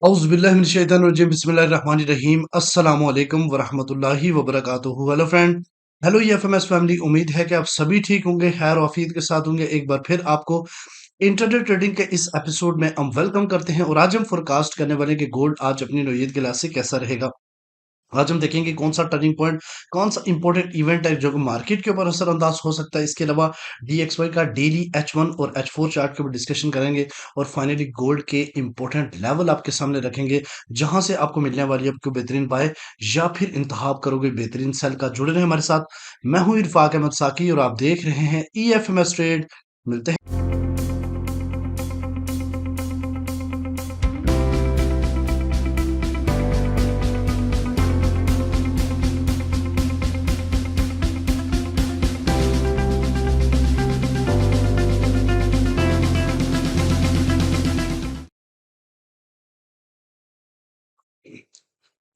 औज़ुबिल्लाहिमिनश्शैतानिर्रजीम बिस्मिल्लाहिर्रहमानिर्रहीम अस्सलामु अलैकुम वरहमतुल्लाहि वबरकातुहू। Hello friend, hello EFMS family. उम्मीद है कि आप सभी ठीक होंगे, खैर ऑफियत के साथ होंगे। एक बार फिर आपको इंट्राडे ट्रेडिंग के इस एपिसोड में हम वेलकम करते हैं और आज हम फोरकास्ट करने वाले हैं कि गोल्ड आज अपनी नौयत के लिहाज से कैसा रहेगा। आज हम देखेंगे कौन सा टर्निंग पॉइंट, कौन सा इंपॉर्टेंट इवेंट है जो कि मार्केट के ऊपर असरअंदाज हो सकता है। इसके अलावा डीएक्सवाई का डेली H1 और H4 चार्ट के ऊपर डिस्कशन करेंगे और फाइनली गोल्ड के इंपॉर्टेंट लेवल आपके सामने रखेंगे, जहां से आपको मिलने वाली आपको बेहतरीन बाय या फिर इंतखाब करोगे बेहतरीन सेल का। जुड़े रहे हमारे साथ। मैं हूं इरफाक अहमद साकी और आप देख रहे हैं EFMS ट्रेड। मिलते हैं।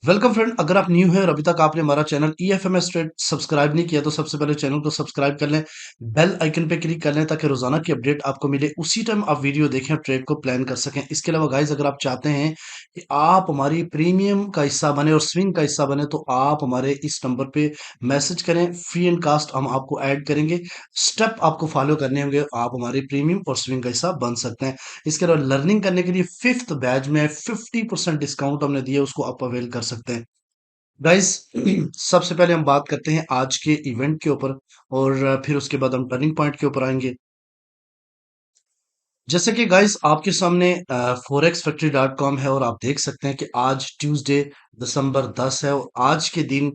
वेलकम फ्रेंड, अगर आप न्यू हैं और अभी तक आपने हमारा चैनल EFMS ट्रेड सब्सक्राइब नहीं किया तो सबसे पहले चैनल को सब्सक्राइब कर लें, बेल आइकन पे क्लिक कर लें ताकि रोजाना की अपडेट आपको मिले, उसी टाइम आप वीडियो देखें और ट्रेड को प्लान कर सकें। इसके अलावा गाइज, अगर आप चाहते हैं कि आप हमारी प्रीमियम का हिस्सा बने और स्विंग का हिस्सा बने तो आप हमारे इस नंबर पे मैसेज करें, फ्री एंड कास्ट हम आपको ऐड करेंगे। स्टेप आपको फॉलो करने होंगे, आप हमारे प्रीमियम और स्विंग का हिस्सा बन सकते हैं। इसके अलावा लर्निंग करने के लिए फिफ्थ बैच में 50% डिस्काउंट हमने दिया, उसको आप अवेल कर सकते हैं। गाइस, सबसे पहले हम बात करते हैं आज के इवेंट के ऊपर और फिर उसके बाद हम टर्निंग पॉइंट के ऊपर आएंगे। जैसे कि गाइस आपके सामने forex factory.com है और आप देख सकते हैं कि आज ट्यूसडे दिसंबर 10 है और आज के दिन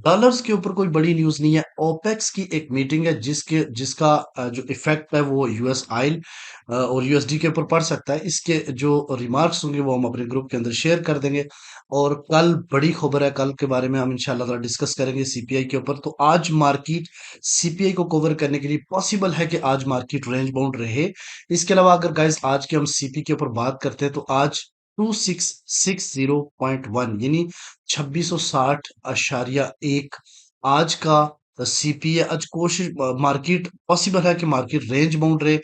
डॉलर्स के ऊपर कोई बड़ी न्यूज नहीं है। ओपेक्स की एक मीटिंग है जिसका जो इफेक्ट है वो यूएस ऑयल और यूएसडी के ऊपर पड़ सकता है। इसके जो रिमार्क्स होंगे वो हम अपने ग्रुप के अंदर शेयर कर देंगे। और कल बड़ी खबर है, कल के बारे में हम इंशाल्लाह ताला डिस्कस करेंगे सीपीआई के ऊपर। तो आज मार्केट सीपीआई को कवर करने के लिए पॉसिबल है कि आज मार्केट रेंज बाउंड रहे। इसके अलावा अगर गाइस आज के हम सीपी के ऊपर बात करते हैं तो आज 2660.1 यानी 2660.1 आज का सीपी है। आज कोशिश मार्केट पॉसिबल है कि मार्केट रेंज बाउंड रहे।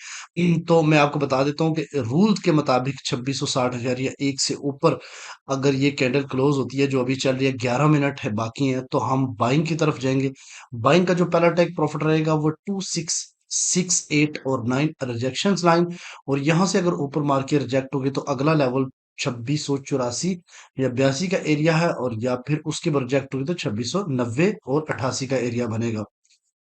तो मैं आपको बता देता हूं कि रूल के मुताबिक 2660,000 या एक से ऊपर अगर ये कैंडल क्लोज होती है, जो अभी चल रही है, 11 मिनट है बाकी है, तो हम बाइंग की तरफ जाएंगे। बाइंग का जो पहला टेक प्रॉफिट रहेगा वो 2668 और 9 रिजेक्शन लाइन। और यहां से अगर ऊपर मार के रिजेक्ट होगी तो अगला लेवल 2684 या 82 का एरिया है, और या फिर उसके बाद रिजेक्ट होगी तो 2690 और 88 का एरिया बनेगा।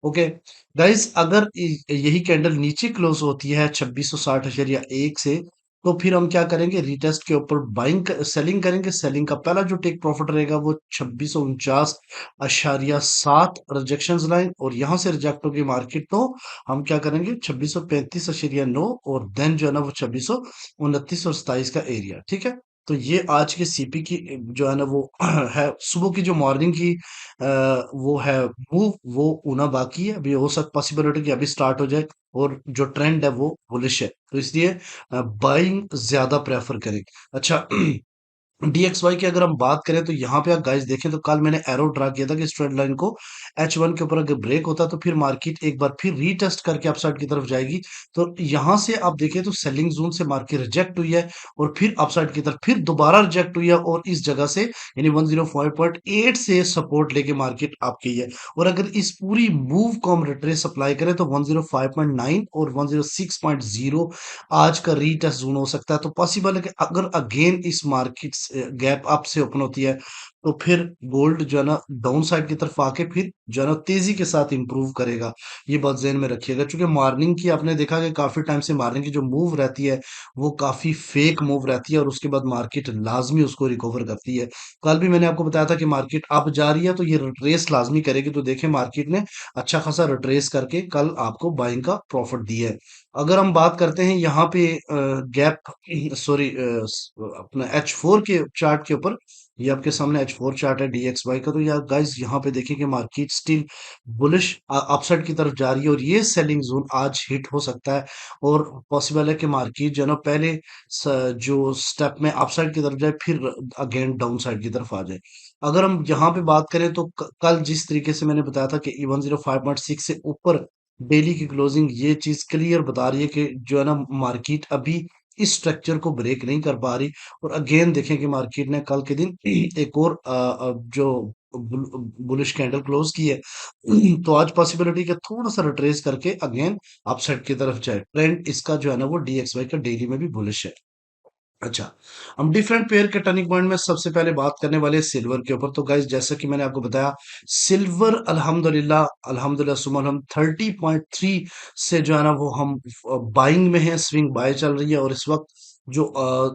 ओके गाइस, अगर यही कैंडल नीचे क्लोज होती है 2660 या एक से, तो फिर हम क्या करेंगे, रीटेस्ट के ऊपर बाइंग सेलिंग करेंगे। सेलिंग का पहला जो टेक प्रॉफिट रहेगा वो 2649.7 रिजेक्शन लाइन, और यहां से रिजेक्ट होगी मार्केट तो हम क्या करेंगे 2635.9, और देन जो है ना वो 2629 और 27 का एरिया। ठीक है, तो ये आज के सीपी की जो है ना वो है। सुबह की जो मॉर्निंग की वो है मूव, वो होना बाकी है। अभी हो सकता पॉसिबिलिटी कि अभी स्टार्ट हो जाए, और जो ट्रेंड है वो बुलिश है, तो इसलिए बाइंग ज्यादा प्रेफर करें। अच्छा, डीएक्सवाई की अगर हम बात करें तो यहाँ पे आप गाइस देखें तो कल मैंने एरो ड्रा किया था कि इस ट्रेंड लाइन को H1 के ऊपर अगर ब्रेक होता तो फिर मार्केट एक बार फिर रीटेस्ट करके अपसाइड की तरफ जाएगी। तो यहाँ से आप देखें तो सेलिंग जोन से मार्केट रिजेक्ट हुई है और फिर अपसाइड की तरफ फिर दोबारा रिजेक्ट हुई है, और इस जगह से यानी 105.8 से सपोर्ट लेके मार्केट आपकी है। और अगर इस पूरी मूव को हम रिट्रेस अप्लाई करें तो 105.9 और 106.0 आज का रीटेस्ट जोन हो सकता है। तो पॉसिबल है कि अगर अगेन इस मार्केट गैप अप से ओपन होती है तो फिर गोल्ड जो है ना डाउन साइड की तरफ आके फिर जो है ना तेजी के साथ इंप्रूव करेगा। ये बात ज़हन में रखिएगा, क्योंकि मॉर्निंग की आपने देखा कि काफी टाइम से मॉर्निंग की जो मूव रहती है वो काफी फेक मूव रहती है, और उसके बाद मार्केट लाजमी उसको रिकवर करती है। कल भी मैंने आपको बताया था कि मार्केट अप जा रही है तो ये रिट्रेस लाजमी करेगी। तो देखें मार्केट ने अच्छा खासा रिट्रेस करके कल आपको बाइंग का प्रॉफिट दिया है। अगर हम बात करते हैं यहाँ पे गैप, सॉरी, अपना H4 के चार्ट के ऊपर, ये आपके सामने H4 चार्ट है डीएक्सवाई का। तो यार गाइस, यहाँ पे देखिए कि मार्केट स्टिल बुलिश अपसाइड की तरफ जा रही है, और ये सेलिंग जोन आज हिट हो सकता है। और पॉसिबल है कि मार्केट जो है ना पहले जो स्टेप में अपसाइड की तरफ जाए फिर अगेन डाउन साइड की तरफ आ जाए। अगर हम यहाँ पे बात करें तो कल जिस तरीके से मैंने बताया था कि 105.6 से ऊपर डेली की क्लोजिंग ये चीज क्लियर बता रही है कि जो है ना मार्केट अभी इस स्ट्रक्चर को ब्रेक नहीं कर पा रही। और अगेन देखें कि मार्केट ने कल के दिन एक और जो बुलिश कैंडल क्लोज की है, तो आज पॉसिबिलिटी के थोड़ा सा रिट्रेस करके अगेन अपसाइड की तरफ जाए। ट्रेंड इसका जो है ना वो DXY का डेली में भी बुलिश है। अच्छा, हम डिफरेंट पेयर के टर्निंग पॉइंट में सबसे पहले बात करने वाले हैं सिल्वर के ऊपर। तो गाइस जैसा कि मैंने आपको बताया, सिल्वर अल्हम्दुलिल्लाह अल्हम्दुलिल्लाह सुबह हम 30.3 से जो है ना वो हम बाइंग में है, स्विंग बाय चल रही है। और इस वक्त जो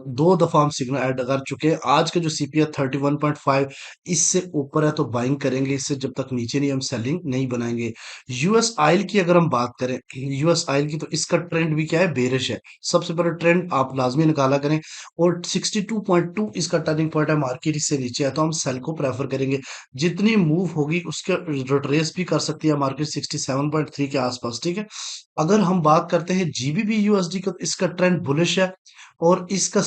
दो दफा हम सिग्नल ऐड कर चुके हैं। आज का जो CP है 31.5, इससे ऊपर है तो बाइंग करेंगे, इससे जब तक नीचे नहीं हम सेलिंग नहीं बनाएंगे। यूएस ऑयल की अगर हम बात करें, यूएस ऑयल की, तो इसका ट्रेंड भी क्या है, बेरिश है। सबसे बड़ा ट्रेंड आप लाजमी निकाला करें। और 62.2 इसका टर्निंग पॉइंट है, मार्केट इससे नीचे है तो हम सेल को प्रेफर करेंगे। जितनी मूव होगी उसके रिट्रेस भी कर सकती है मार्केट 67.3 के आसपास, ठीक है। अगर हम बात करते हैं GBP USD का, तो इसका ट्रेंड बुलिश है। और इसका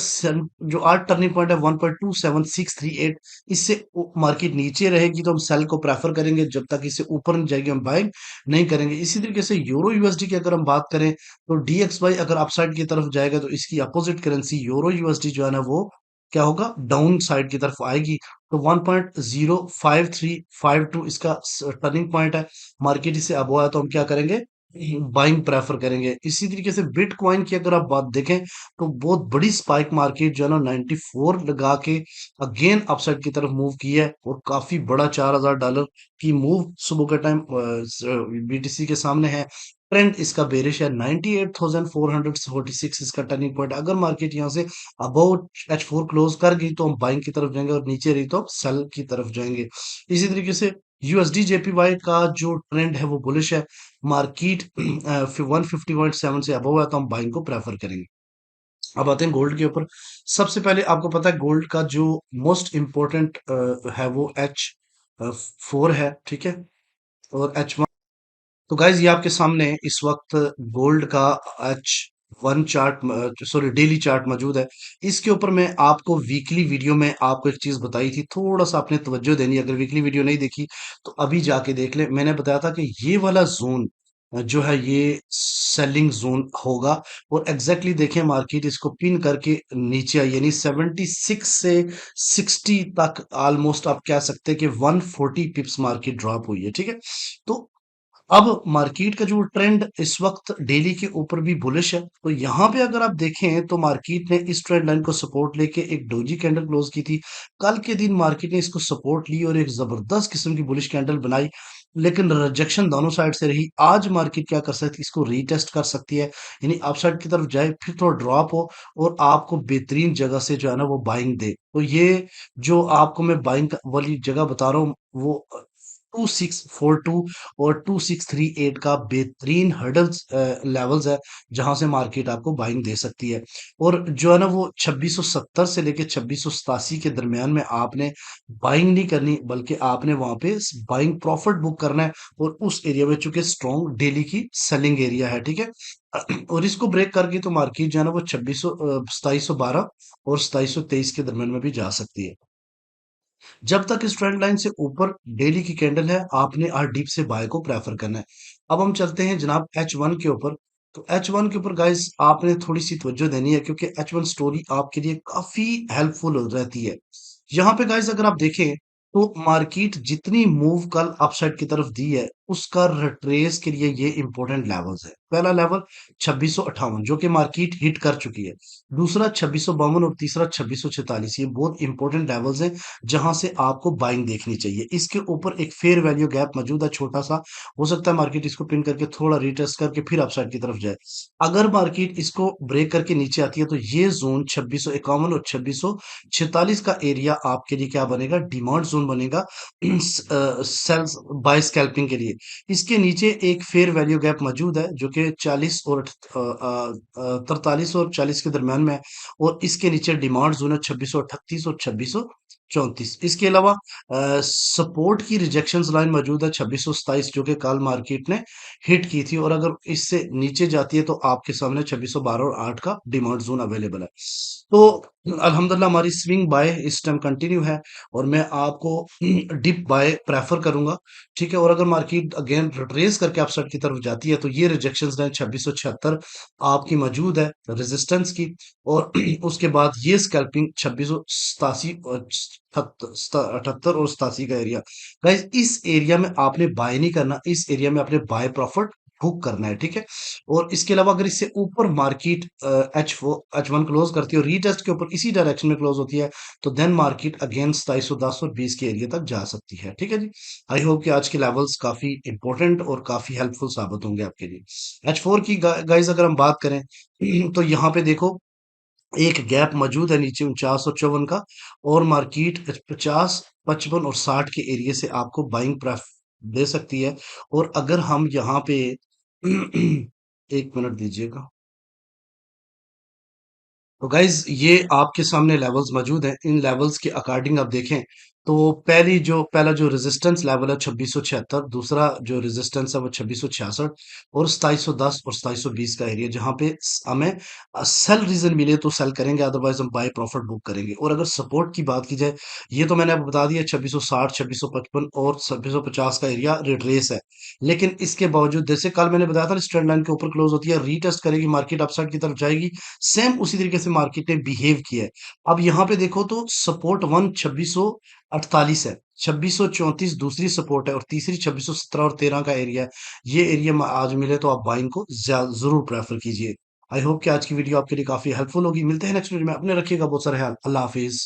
जो आज टर्निंग पॉइंट है 1.27638, इससे मार्केट नीचे रहेगी तो हम सेल को प्रेफर करेंगे। जब तक इससे ऊपर नहीं जाएगी हम बाइंग नहीं करेंगे। इसी तरीके से यूरो USD की अगर हम बात करें, तो DXY अगर अपसाइड की तरफ जाएगा तो इसकी अपोजिट करेंसी यूरो USD जो है ना वो क्या होगा, डाउन साइड की तरफ आएगी। तो 1.05352 इसका टर्निंग पॉइंट है। मार्केट इसे अब हुआ है तो हम क्या करेंगे, बाइंग प्रेफर करेंगे। इसी तरीके से बिटकॉइन की अगर आप बात देखें, तो बहुत बड़ी स्पाइक मार्केट जो है ना 94 लगा के अगेन अपसाइड की तरफ मूव की है। और काफी बड़ा $4000 की मूव सुबह के टाइम BTC के सामने है। ट्रेंड इसका बेरिश है। 98,446 इसका टर्निंग पॉइंट। अगर मार्केट यहाँ से अबाउट H4 क्लोज कर गई तो हम बाइंग की तरफ जाएंगे, और नीचे रही तो हम सेल की तरफ जाएंगे। इसी तरीके से USD JPY का जो ट्रेंड है वो बुलिश है। मार्केट 150.7 से अबव है तो हम बाइंग को प्रेफर करेंगे। अब आते हैं गोल्ड के ऊपर। सबसे पहले आपको पता है गोल्ड का जो मोस्ट इम्पोर्टेंट है वो H4 है, ठीक है, और H1। तो गाइज ये आपके सामने इस वक्त गोल्ड का H1 chart, sorry daily chart मौजूद है। इसके ऊपर मैं आपको वीकली वीडियो में आपको एक चीज बताई थी, थोड़ा सा आपने तवज्जो देनी है। अगर वीकली वीडियो नहीं देखी तो अभी जाके देख ले। मैंने बताया था कि ये वाला जोन जो है ये सेलिंग जोन होगा। और एग्जैक्टली देखें मार्केट इसको पिन करके नीचे आई, यानी 76 से 60 तक ऑलमोस्ट आप कह सकते हैं कि 140 पिप्स मार्केट ड्रॉप हुई है, ठीक है। तो अब मार्केट का जो ट्रेंड इस वक्त डेली के ऊपर भी बुलिश है। तो यहाँ पे अगर आप देखें तो मार्केट ने इस ट्रेंड लाइन को सपोर्ट लेके एक डोजी कैंडल क्लोज की थी। कल के दिन मार्केट ने इसको सपोर्ट ली और एक जबरदस्त किस्म की बुलिश कैंडल बनाई। लेकिन रिजेक्शन दोनों साइड से रही। आज मार्केट क्या कर सकती है, इसको रीटेस्ट कर सकती है, यानी अपसाइड की तरफ जाए, फिर थोड़ा ड्रॉप हो और आपको बेहतरीन जगह से जो है ना वो बाइंग दे। तो ये जो आपको मैं बाइंग वाली जगह बता रहा हूँ वो 2642 और 2638 का बेहतरीन हर्डल्स लेवल्स है, जहां से मार्केट आपको बाइंग दे सकती है। और जो है ना वो 2670 से लेके 2687 के दरमियान में आपने बाइंग नहीं करनी, बल्कि आपने वहां पे बाइंग प्रॉफिट बुक करना है। और उस एरिया में चूंकि स्ट्रॉन्ग डेली की सेलिंग एरिया है, ठीक है। और इसको ब्रेक करके तो मार्केट जो है ना वो 2712 और 2723 के दरमियान में भी जा सकती है। जब तक इस ट्रेंड लाइन से ऊपर डेली की कैंडल है, आपने आज डीप से बाय को प्रेफर करना है। अब हम चलते हैं जनाब H1 के ऊपर। तो H1 के ऊपर गाइस आपने थोड़ी सी तवज्जो देनी है, क्योंकि H1 स्टोरी आपके लिए काफी हेल्पफुल हो रहती है। यहाँ पे गाइस अगर आप देखें तो मार्केट जितनी मूव कल अपसाइड की तरफ दी है, उसका रिट्रेस के लिए ये इंपॉर्टेंट लेवल्स है। पहला लेवल 2658 जो कि मार्केट हिट कर चुकी है। दूसरा 2652 और तीसरा 2646, ये बहुत इंपॉर्टेंट लेवल्स हैं जहां से आपको बाइंग देखनी चाहिए। इसके ऊपर एक फेयर वैल्यू गैप मौजूद है छोटा सा। हो सकता है मार्केट इसको पिन करके थोड़ा रिटेस्ट करके फिर अपसाइड की तरफ जाए। अगर मार्केट इसको ब्रेक करके नीचे आती है तो ये जोन 2651 और 2646 का एरिया आपके लिए क्या बनेगा, डिमांड जोन बनेगा सेल्स बाय स्कैल्पिंग के लिए। इसके नीचे एक फेयर वैल्यू गैप मौजूद है जो कि 40 और 43 और 40 के दरमियान में है। और इसके नीचे डिमांड जोन है 2638 और 26 34। इसके अलावा सपोर्ट की रिजेक्शन लाइन मौजूद है 2627, जो कि कल मार्केट ने हिट की थी, और अगर इससे नीचे जाती है तो आपके सामने 2612 और 8 का डिमांड जोन अवेलेबल है। तो अल्हम्दुलिल्लाह हमारी स्विंग बाय इस टाइम कंटिन्यू है, और मैं आपको डिप बाय प्रेफर करूंगा। ठीक है, और अगर मार्केट अगेन रिट्रेस करके अपसाइड की तरफ जाती है तो ये रिजेक्शन लाइन 2676 आपकी मौजूद है रेजिस्टेंस की, और उसके बाद ये स्कैल्पिंग 2687 और 78 और 87 का एरिया। गाइस इस एरिया में आपने बाय नहीं करना, इस एरिया में आपने बाय प्रॉफिट बुक करना है, ठीक है। और इसके अलावा अगर इससे ऊपर मार्केट H1 क्लोज करती है और रीटेस्ट के ऊपर इसी डायरेक्शन में क्लोज होती है, तो देन मार्केट अगेन 2710 और 20 के एरिया तक जा सकती है, ठीक है जी। आई होप कि आज के लेवल्स काफी इंपॉर्टेंट और काफी हेल्पफुल साबित होंगे आपके लिए। H4 की गाइस अगर हम बात करें तो यहाँ पे देखो एक गैप मौजूद है नीचे 4954 का, और मार्केट 50, 55 और 60 के एरिया से आपको बाइंग प्रेफ दे सकती है। और अगर हम यहाँ पे एक मिनट दीजिएगा। तो गाइज ये आपके सामने लेवल्स मौजूद हैं, इन लेवल्स के अकॉर्डिंग आप देखें तो पहला जो रेजिस्टेंस लेवल है 2676, दूसरा जो रेजिस्टेंस है वो 2666, और 2710 और 2720 का एरिया, जहां पे हमें सेल रीजन मिले तो सेल करेंगे, अदरवाइज हम बाय प्रॉफिट बुक करेंगे। और अगर सपोर्ट की बात की जाए, ये तो मैंने आपको बता दिया 2660, 2655 और 2650 का एरिया रिट्रेस है। लेकिन इसके बावजूद जैसे कल मैंने बताया था, इस ट्रेंड लाइन के ऊपर क्लोज होती है, रीटेस्ट करेगी, मार्केट अपसाइड की तरफ जाएगी, सेम उसी तरीके से मार्केट ने बिहेव किया है। अब यहाँ पे देखो तो सपोर्ट वन 2648 है, 2634 दूसरी सपोर्ट है, और तीसरी 2617 और 13 का एरिया है। ये एरिया आज मिले तो आप बाइंग को जरूर प्रेफर कीजिए। आई होप कि आज की वीडियो आपके लिए काफी हेल्पफुल होगी। मिलते हैं नेक्स्ट वीडियो में, अपने रखिएगा बहुत सारा ख्याल। अल्लाह हाफिज।